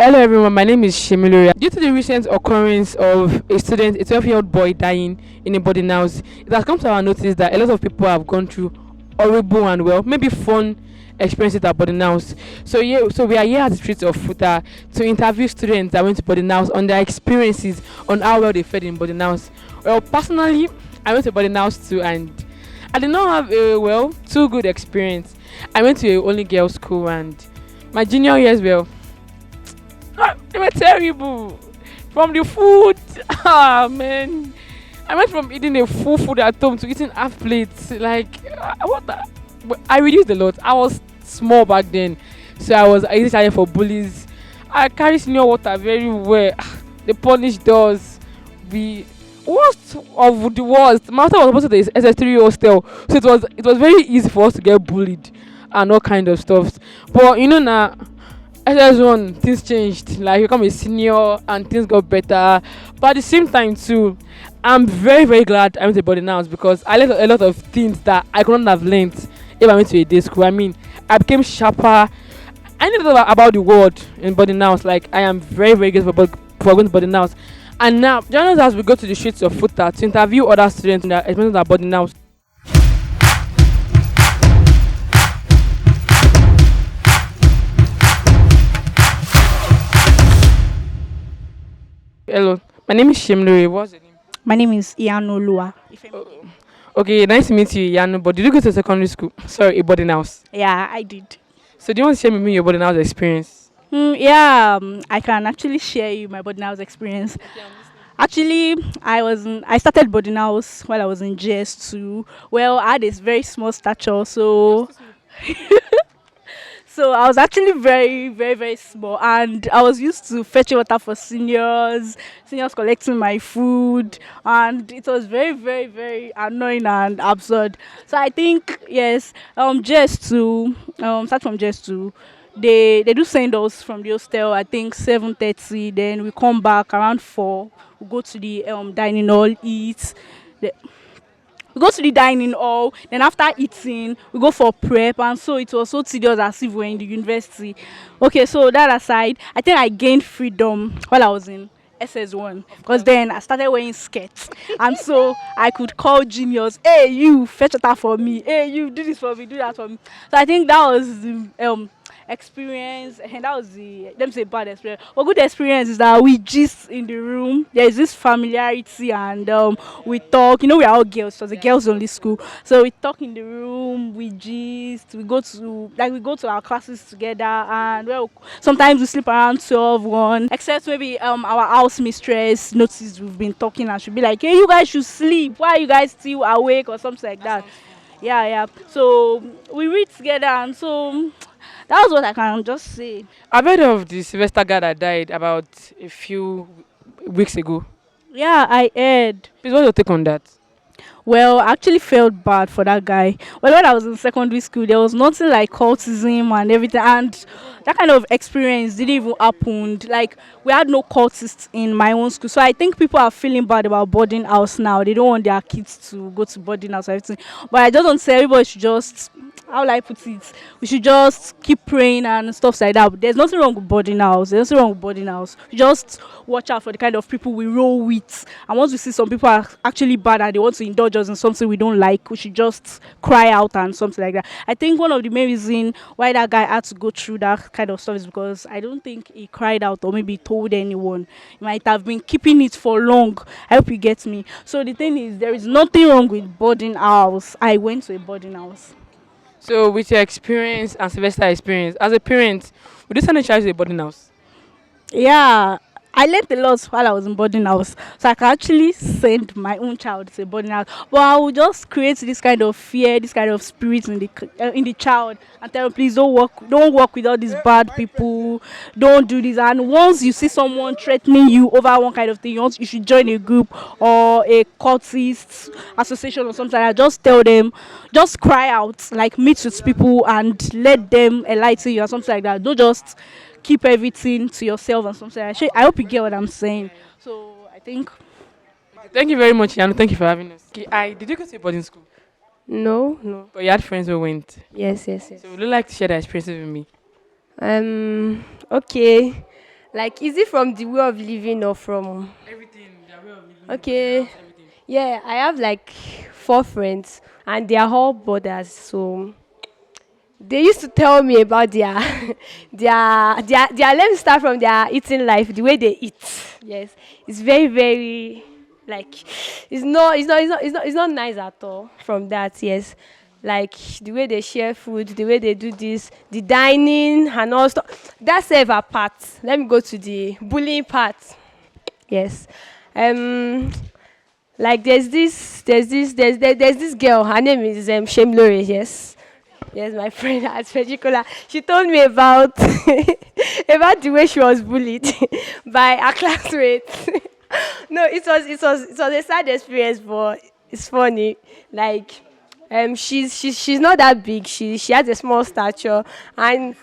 Hello everyone, my name is Shemilori. Due to the recent occurrence of a 12-year-old boy dying in a boarding house, it has come to our notice that a lot of people have gone through horrible and maybe fun experiences at boarding house. So we are here at the streets of Futa to interview students that went to boarding house on their experiences on how well they fed in boarding house. Well, personally, I went to boarding house too, and I did not have a too good experience. I went to a only girls school, and my junior years they were terrible. From the food, man, I went from eating a full food at home to eating half plates. Like, what the? But I reduced a lot. I was small back then, so I was easily targeted for bullies. I carry senior water very well. They punished us. We worst of the worst. My hostel was supposed to be SS3 hostel, so it was very easy for us to get bullied and all kind of stuff. But now. SS1 things changed, like you become a senior and things got better, but at the same time too, I'm very very glad I went to boarding house because I learned a lot of things that I couldn't have learned if I went to a day school. I mean, I became sharper. I knew a lot about the world in boarding house. Like, I am very very grateful for going to boarding house. And now join us as we go to the streets of Futa to interview other students in their experiences at boarding house. Hello, my name is Shemluri. What's your name? My name is Ianolua. Oh, okay, nice to meet you, Yano. But did you go to secondary school? Sorry, a boarding house. Yeah, I did. So do you want to share with me your boarding house experience? Yeah, I can actually share you my boarding house experience. Actually, I started boarding house while I was in GS2. Well, I had this very small stature, so I was actually very, very, very small, and I was used to fetching water for seniors collecting my food, and it was very, very, very annoying and absurd. So I think yes, just to start from just to. They do send us from the hostel. I think 7:30. Then we come back around 4. We go to the dining hall, eat. We go to the dining hall, then after eating we go for prep, and so it was so tedious as if we were in the university. Okay, so that aside, I think I gained freedom while I was in SS1 because then I started wearing skirts, and so I could call genius, hey you fetch water for me, hey you do this for me, do that for me. So I think that was the experience, and that was the let me say bad experience. But good experience is that we gist in the room. There is this familiarity, and we talk. We are all girls. It was a girls only school, so we talk in the room. We gist. We go to our classes together, and well, sometimes we sleep around 12, 1. Except maybe our house mistress notices we've been talking, and she'll be like, "Hey, you guys should sleep. Why are you guys still awake?" or something like that. Yeah, yeah. So we read together, and so that was what I can just say. I've heard of the Sylvester guy that died about a few weeks ago. Yeah, I heard. Please, what's your take on that? Well, I actually felt bad for that guy. Well, when I was in secondary school, there was nothing like cultism and everything, and that kind of experience didn't even happen. Like, we had no cultists in my own school, so I think people are feeling bad about boarding house now. They don't want their kids to go to boarding house or everything. But I just don't say everybody should just, how will I put it? We should just keep praying and stuff like that. But there's nothing wrong with boarding house. There's nothing wrong with boarding house. Just watch out for the kind of people we roll with. And once we see some people are actually bad and they want to indulge us in something we don't like, we should just cry out and something like that. I think one of the main reasons why that guy had to go through that kind of stuff is because I don't think he cried out or maybe told anyone. He might have been keeping it for long. I hope you get me. So the thing is, there is nothing wrong with boarding house. I went to a boarding house. So, with your experience and Sylvester experience, as a parent, would you send a child to a boarding house? Yeah, I learned a lot while I was in boarding house, so I can actually send my own child to a boarding house. But I will just create this kind of fear, this kind of spirit in the child, and tell them, please don't work with all these bad people, don't do this. And once you see someone threatening you over one kind of thing, you should join a group or a cultist association or something like that. Just tell them, just cry out, like meet with people and let them enlighten you or something like that. Don't just keep everything to yourself and something. Actually, I hope you get what I'm saying. So I think Thank you very much, Yano. Thank you for having us. Okay, did you go to a boarding school? No, no. But you had friends who went. Yes, yes, yes. So would you like to share the experiences with me? Okay. Like, is it from the way of living or from? Everything, their way of living, the body Okay. house, everything. Yeah, I have like 4 friends, and they are all brothers. So they used to tell me about their let me start from their eating life, the way they eat. Yes, it's very, very, like, it's not nice at all from that. Yes, like the way they share food, the way they do this, the dining and all stuff. That's ever part. Let me go to the bullying part. Yes. um like there's this girl, her name is Shemlore. Yes. Yes, my friend at particular, she told me about about the way she was bullied by her classmates. No, it was a sad experience, but it's funny. Like, she's not that big. She has a small stature, and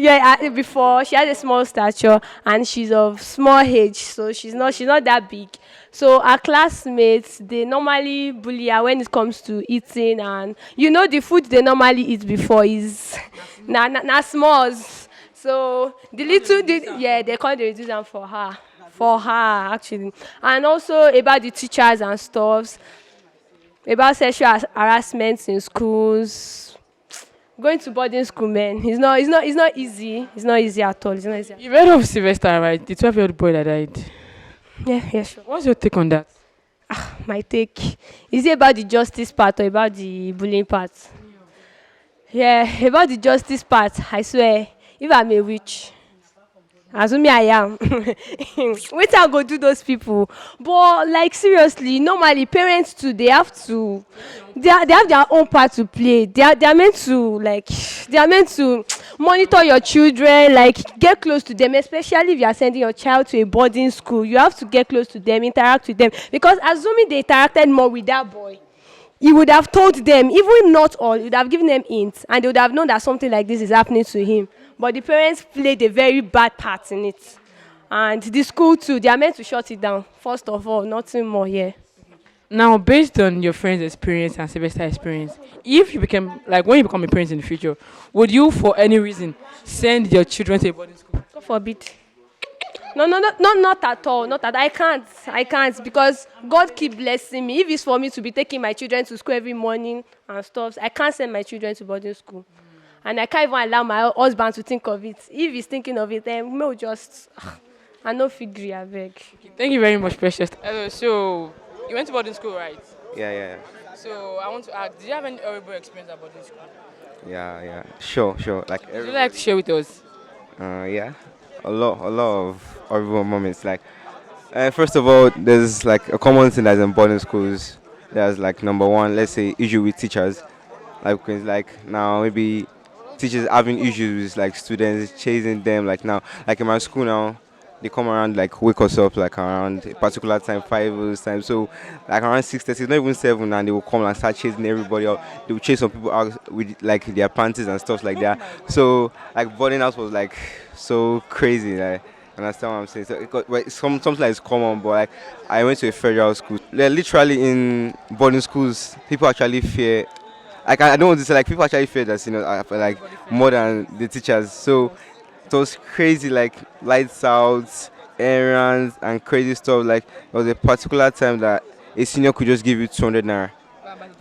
yeah, before she has a small stature, and she's of small age, so she's not that big. So our classmates, they normally bully her when it comes to eating, and the food they normally eat before is na smalls. So yeah, they call the reduce for her actually, and also about the teachers and stuffs, about sexual harassment in schools. Going to boarding school, man, it's not easy. It's not easy at all. It's not easy. You've heard of Sylvester, right? The 12-year-old boy that died. Yeah, yeah, sure. What's your take on that? My take, is it about the justice part or about the bullying part? Yeah, about the justice part, I swear, if I'm a witch, assuming I am, wait I go do those people. But like, seriously, normally parents too, they have their own part to play. They are meant to, like, they are meant to monitor your children, like get close to them, especially if you are sending your child to a boarding school. You have to get close to them, interact with them, because assuming they interacted more with that boy, he would have told them, even not all, he would have given them hints, and they would have known that something like this is happening to him. But the parents played a very bad part in it. And the school too, they are meant to shut it down. First of all, nothing more here. Now, based on your friend's experience and Sylvester experience, if you become like when you become a parent in the future, would you, for any reason, send your children to a boarding school? God forbid. No, no, no, not at all. Not at I can't because God keep blessing me. If it's for me to be taking my children to school every morning and stuff, I can't send my children to boarding school. And I can't even allow my husband to think of it. If he's thinking of it, then we'll just I no figure, I beg. Thank you very much, Precious. Hello, so you went to boarding school, right? Yeah, yeah, So I want to ask, did you have any horrible experience at boarding school? yeah, yeah. Sure, sure. Like Would you every, like to share with us? yeah, a lot of horrible moments. Like, first of all, there's like a common thing that's in boarding schools. There's like number one, let's say, issue with teachers. Like, 'cause, like now maybe teachers having issues with like students chasing them. Like now, like in my school now, they come around like wake us up like around a particular time, 5 time. So like around 6:30, not even 7, and they will come and start chasing everybody out. They will chase some people out with like their panties and stuff like that. So like boarding house was like so crazy. Like, understand what I'm saying? So well, something like it's common, but like I went to a federal school. Like, literally in boarding schools, people actually fear. Like I don't want to say like people actually fear that like more than the teachers. So it was crazy, like lights out, errands, and crazy stuff. Like there was a particular time that a senior could just give you 200 naira,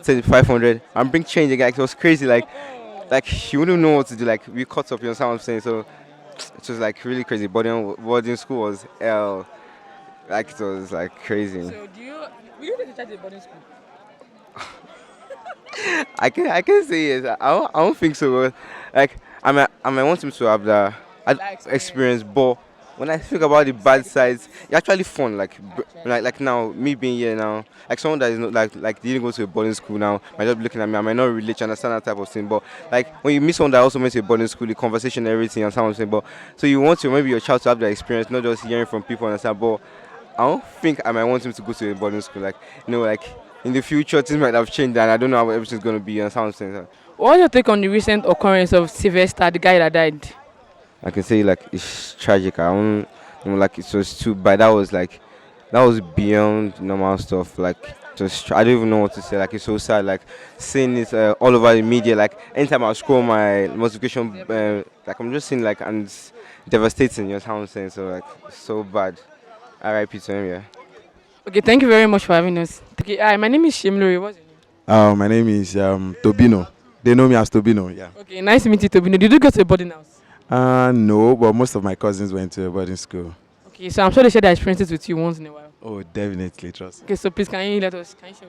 say 500, and bring change again. Like, it was crazy. Like you wouldn't know what to do. Like we caught up, you know what I'm saying? So it was like really crazy. Boarding school was hell. Like it was like crazy. So will you take a child to a boarding school? I can say yes. I don't think so. But like I might want him to have the experience, but when I think about the bad sides, it's actually fun. Like now, me being here now, like someone that is not like didn't go to a boarding school now, might just be looking at me. I might not relate to understand that type of thing. But like when you meet someone that also went to a boarding school, the conversation, everything, and someone saying, but so you want to maybe your child to have the experience, not just hearing from people, understand. But I don't think I might want him to go to a boarding school. Like like in the future, things might have changed, and I don't know how everything's gonna be. And someone saying, so What's your take on the recent occurrence of Sylvester, the guy that died? I can say like it's tragic. I don't, like it was too bad. That was beyond normal stuff. Like just I don't even know what to say. Like it's so sad. Like seeing it all over the media. Like anytime I scroll my notification, like I'm just seeing like and devastating. Your town saying so like so bad. R.I.P. to him. Yeah. Okay, thank you very much for having us. Okay, hi, my name is Shimluri. What's your name? My name is Tobino. They know me as Tobino, yeah. Okay, nice to meet you, Tobino. Did you go to a boarding house? No, but most of my cousins went to a boarding school. Okay, so I'm sure they share their experiences with you once in a while. Oh, definitely, trust. Okay, so please can you share with me?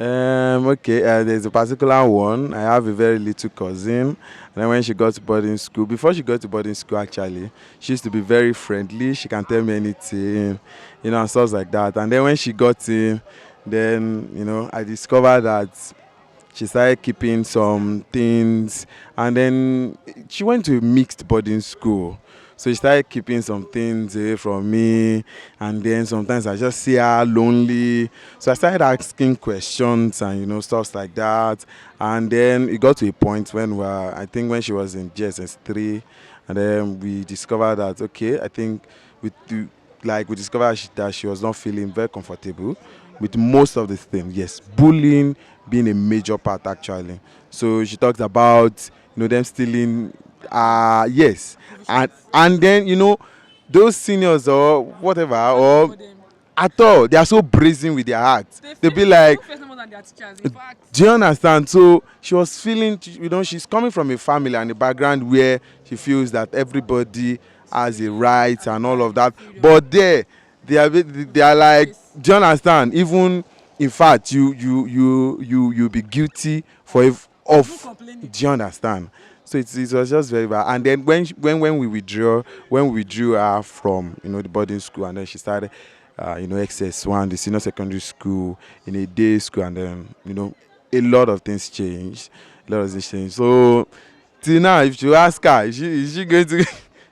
Okay, there's a particular one. I have a very little cousin. And then when she got to boarding school, before she got to boarding school, actually, she used to be very friendly. She can tell me anything, and stuff like that. And then when she got in, then, I discovered that she started keeping some things, and then she went to a mixed boarding school. So she started keeping some things away from me, and then sometimes I just see her lonely. So I started asking questions and stuff like that. And then it got to a point when I think when she was in GSS 3, and then we discovered that okay, I think we discovered that she was not feeling very comfortable with most of the things. Yes, bullying being a major part actually. So she talked about them stealing. Yes, and then those seniors or whatever or at all they are so brazen with their hearts. They'll be like, do you understand? So she was feeling, she's coming from a family and a background where she feels that everybody has a right and all of that. But they are like, do you understand? Even in fact, you be guilty for do you understand? So it was just very bad. And then when we withdrew her from the boarding school, and then she started XS1, the senior secondary school, in a day school, and then a lot of things changed. A lot of things changed. So till now, if you ask her, is she going to?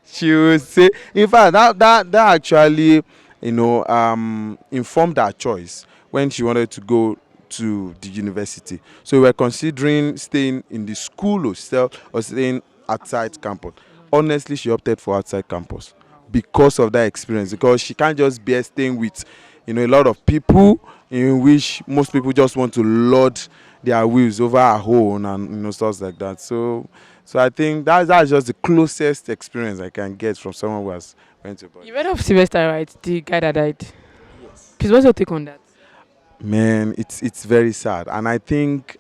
She will say. In fact, that actually informed her choice when she wanted to go to the university. So we were considering staying in the school hostel or staying outside campus. Honestly, she opted for outside campus because of that experience, because she can't just bear staying with a lot of people in which most people just want to lord their wheels over her own and stuff like that. So I think that's just the closest experience I can get from someone who has went to You boarding. read of Sylvester, right? The guy that died. Please, what's your take on that? Man, it's very sad, and I think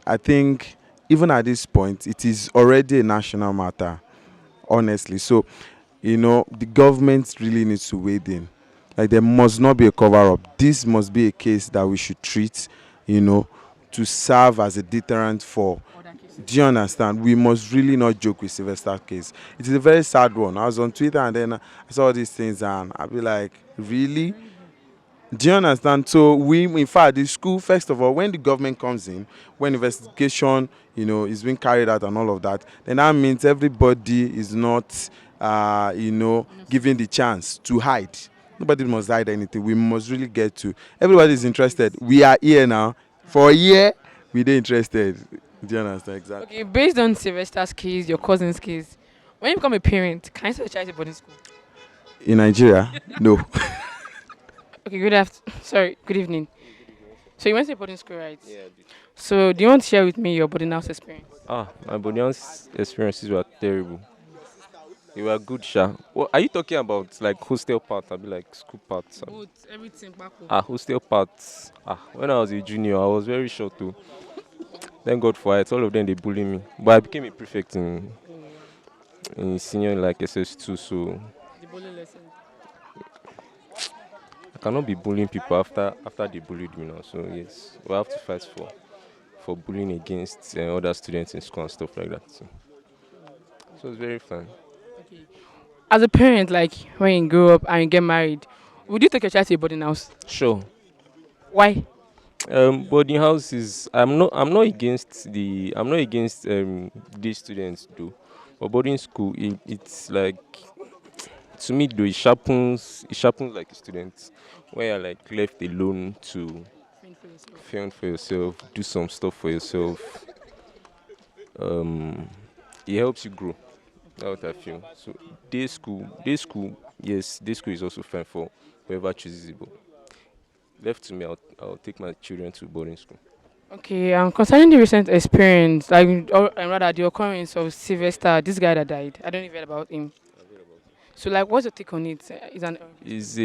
even at this point, it is already a national matter. Honestly, so the government really needs to wade in. Like there must not be a cover up. This must be a case that we should treat, you know, to serve as a deterrent for. Do you understand? We must really not joke with Sylvester case. It is a very sad one. I was on Twitter and then I saw these things and I'll be like, really? Do you understand? So we, in fact, the school, first of all, when the government comes in, when investigation, is being carried out and all of that, then that means everybody is not, given the chance to hide. Nobody must hide anything. We must really get to. Everybody is interested. We are here now. For a year, we are interested. Do you understand? Exactly. Okay, based on Sylvester's case, your cousin's case, when you become a parent, can you send a child to boarding school? In Nigeria, no. Okay, good evening. So you went to a boarding school, right? Yeah. So do you want to share with me your boarding house experience? My Bonian's experiences were terrible. They were good, sha. What are you talking about? Like hostel part? I'll be like school parts. Both, everything back home. Hostel parts. When I was a junior, I was very short too. Thank God for it. All of them they bully me, but I became a prefect in senior like SS2. So The bullying lesson. I cannot be bullying people after they bullied me now. So yes, we have to fight for bullying against other students in school and stuff like that. So it's very fun. Okay. As a parent, like when you grow up and you get married, would you take your child to a boarding house? Sure. Why? Boarding houses. I'm not against these students though. But boarding school, it's like to me though it sharpens like a student when you're like left alone to fend for yourself, do some stuff for yourself. Um, it helps you grow. That's what I feel. So day school, yes, day school is also fine for whoever chooses it. But left to me, I'll take my children to boarding school. Okay, concerning the recent experience, like, or rather the occurrence of Sylvester, this guy that died, I don't even heard about him. So, like, what's your take on it? Is an Is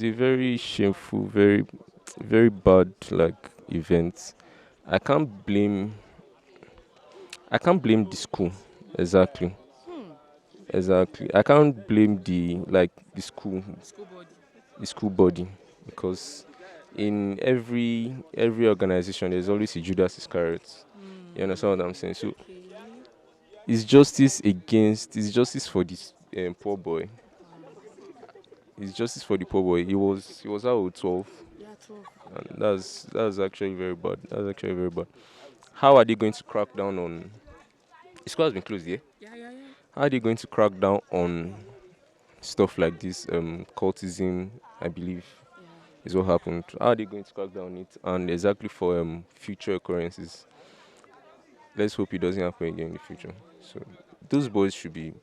a very shameful, very bad like event. I can't blame the school exactly. Exactly. I can't blame the school body because in every organization there's always a Judas Iscariot. You understand what I'm saying? So it's justice for this poor boy. It's justice for the poor boy. He was out with 12, and that's actually very bad. That's actually very bad. How are they going to crack down on? The school has been closed, yeah. How are they going to crack down on stuff like this? Cultism, I believe, is what happened. How are they going to crack down on it? And exactly for future occurrences. Let's hope it doesn't happen again in the future. So those boys should be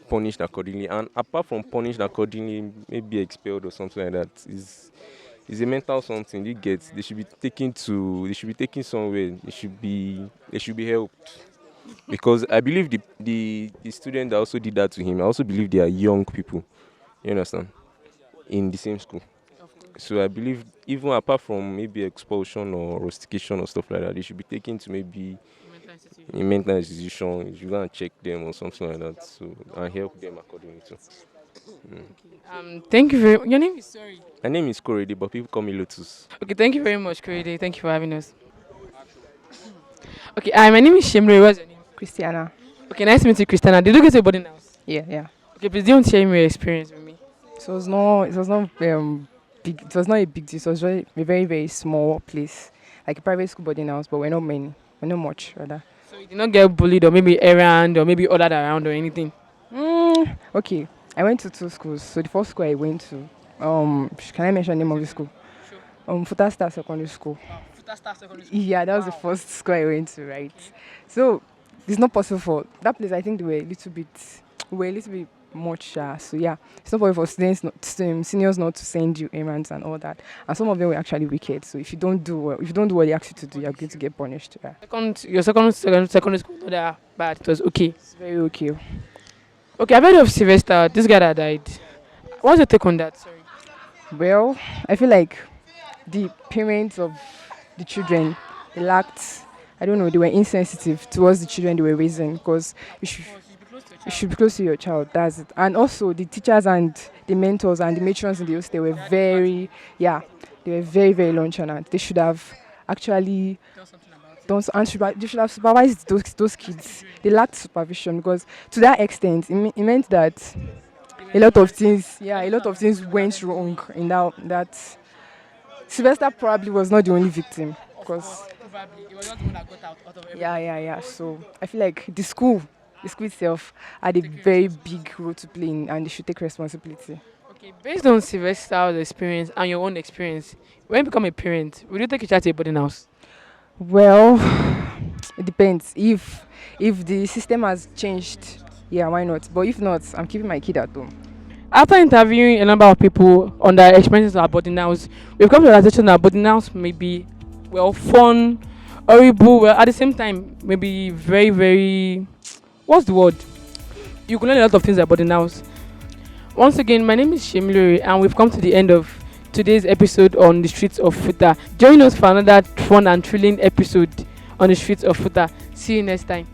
punished accordingly. And apart from punished accordingly, maybe expelled or something like that. Is a mental something. They should be taken somewhere. They should be helped. Because I believe the student that also did that to him, I also believe they are young people. You understand? In the same school. So I believe even apart from maybe expulsion or rustication or stuff like that, they should be taken to maybe a mental institution. You should go and check them or something like that. So and help them accordingly too. Thank you very. Your name is sorry. My name is Korede, but people call me Lotus. Okay, thank you very much, Korede. Thank you for having us. Okay, my name is Shemre. What's your name? Christiana. Okay, nice to meet you, Christiana. Did you go to a boarding house? Yeah, yeah. Okay, please don't share your experience with me. So it was not big. It was not a big deal. It was a very very small place, like a private school boarding house. But we're not many. We're not much rather. So you did not get bullied or maybe errand or maybe ordered around or anything? Okay. I went to two schools. So the first school I went to, can I mention the name of the school? Futa Secondary School. Yeah, that was the first school I went to, right? So it's not possible for that place. I think they were a little bit much. So yeah, it's not possible for seniors not to send you errands and all that. And some of them were actually wicked. So if you don't do what they ask you to do, you're going to get punished. Yeah. Your secondary school not that bad. It was okay. It's very okay. Okay, I've heard of Sylvester, this guy that died. What's your take on that? Sorry. Well, I feel like the parents of the children, they lacked, I don't know, they were insensitive towards the children they were raising because you should be close to your child, that's it. And also the teachers and the mentors and the matrons in the hostel were very, they were very, very nonchalant. They should have actually they should have supervised those kids. They lacked supervision because to that extent, it meant that a lot of things went wrong in that. Sylvester probably was not the only victim because Probably. It was not the one that got out of everything. yeah. So I feel like the school itself had a very big role to play in, and they should take responsibility. Okay, based on Sylvester's experience and your own experience, when you become a parent, will you take a child to a boarding house? Well, it depends. If the system has changed, yeah, why not? But if not, I'm keeping my kid at home. After interviewing a number of people on their experiences at boarding house, we've come to the realization that boarding house may be, well, fun, horrible, well, at the same time, maybe very, very, what's the word? You can learn a lot of things at boarding house. Once again, my name is Shemilori, and we've come to the end of today's episode on the streets of Futa. Join us for another fun and thrilling episode on the streets of Futa. See you next time.